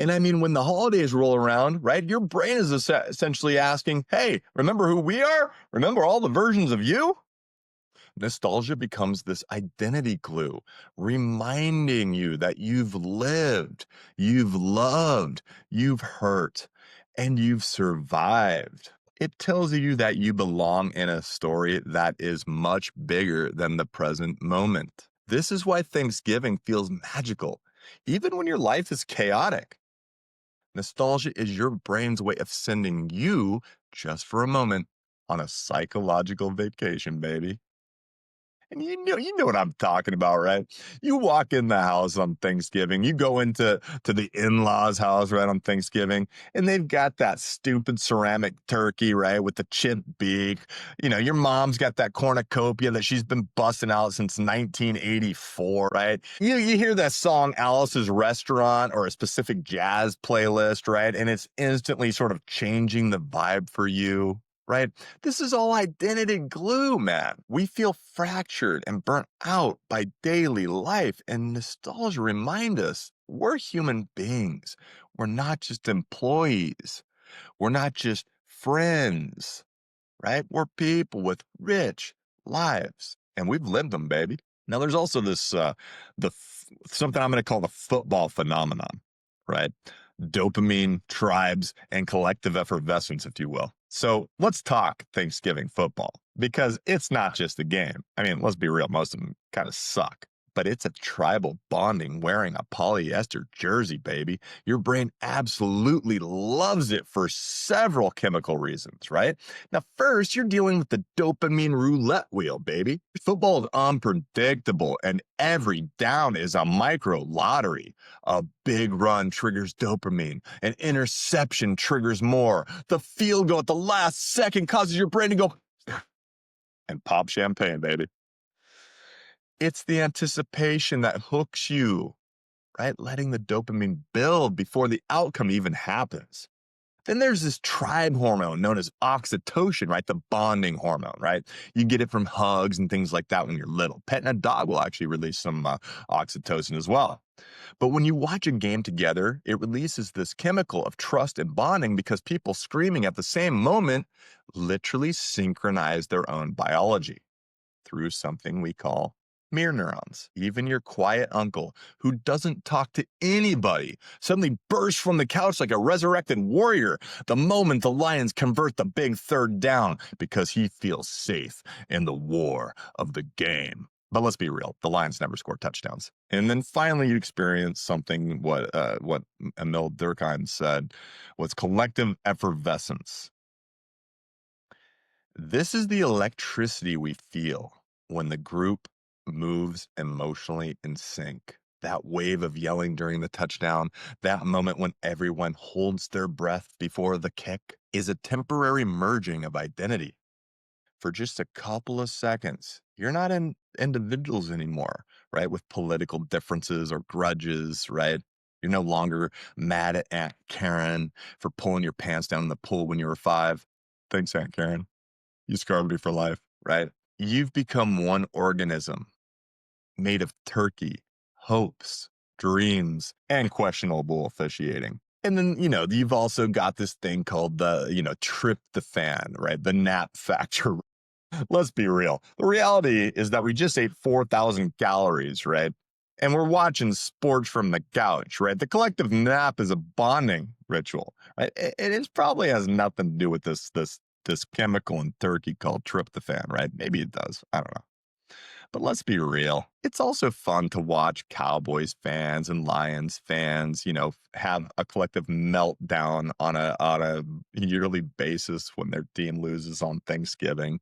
And I mean, when the holidays roll around, right, your brain is essentially asking, hey, remember who we are? Remember all the versions of you? Nostalgia becomes this identity glue, reminding you that you've lived, you've loved, you've hurt, and you've survived. It tells you that you belong in a story that is much bigger than the present moment. This is why Thanksgiving feels magical, even when your life is chaotic. Nostalgia is your brain's way of sending you, just for a moment, on a psychological vacation, baby. And you know what I'm talking about, right? You walk in the house on Thanksgiving, you go to the in-laws' house, right, on Thanksgiving, and they've got that stupid ceramic turkey, right, with the chipped beak. You know, your mom's got that cornucopia that she's been busting out since 1984, right? You hear that song Alice's Restaurant or a specific jazz playlist, right? And it's instantly sort of changing the vibe for you, right? This is all identity glue, man. We feel fractured and burnt out by daily life, and nostalgia reminds us we're human beings. We're not just employees. We're not just friends, right? We're people with rich lives, and we've lived them, baby. Now, there's also this something I'm going to call the football phenomenon, right? Dopamine, tribes, and collective effervescence, if you will. So let's talk Thanksgiving football because it's not just a game. I mean, let's be real, most of them kind of suck, but it's a tribal bonding wearing a polyester jersey, baby. Your brain absolutely loves it for several chemical reasons, right? Now, first, you're dealing with the dopamine roulette wheel, baby. Football is unpredictable, and every down is a micro lottery. A big run triggers dopamine. An interception triggers more. The field goal at the last second causes your brain to go and pop champagne, baby. It's the anticipation that hooks you, right? Letting the dopamine build before the outcome even happens. Then there's this tribe hormone known as oxytocin, right? The bonding hormone, right? You get it from hugs and things like that when you're little. Petting a dog will actually release some oxytocin as well. But when you watch a game together, it releases this chemical of trust and bonding because people screaming at the same moment literally synchronize their own biology through something we call mirror neurons. Even your quiet uncle who doesn't talk to anybody suddenly bursts from the couch like a resurrected warrior the moment the Lions convert the big third down because he feels safe in the war of the game. But let's be real, the Lions never score touchdowns. And then finally you experience something what Emil Durkheim said was collective effervescence. This is the electricity we feel when the group moves emotionally in sync. That wave of yelling during the touchdown, that moment when everyone holds their breath before the kick, is a temporary merging of identity. For just a couple of seconds, you're not in individuals anymore, right? With political differences or grudges, right? You're no longer mad at Aunt Karen for pulling your pants down in the pool when you were 5. Thanks, Aunt Karen. You scarred me for life, right? You've become one organism made of turkey, hopes, dreams, and questionable officiating. And then, you've also got this thing called the tryptophan, right? The nap factor. Let's be real. The reality is that we just ate 4,000 calories, right? And we're watching sports from the couch, right? The collective nap is a bonding ritual, right? It probably has nothing to do with this chemical in turkey called tryptophan, right? Maybe it does. I don't know. But let's be real. It's also fun to watch Cowboys fans and Lions fans, have a collective meltdown on a yearly basis when their team loses on Thanksgiving.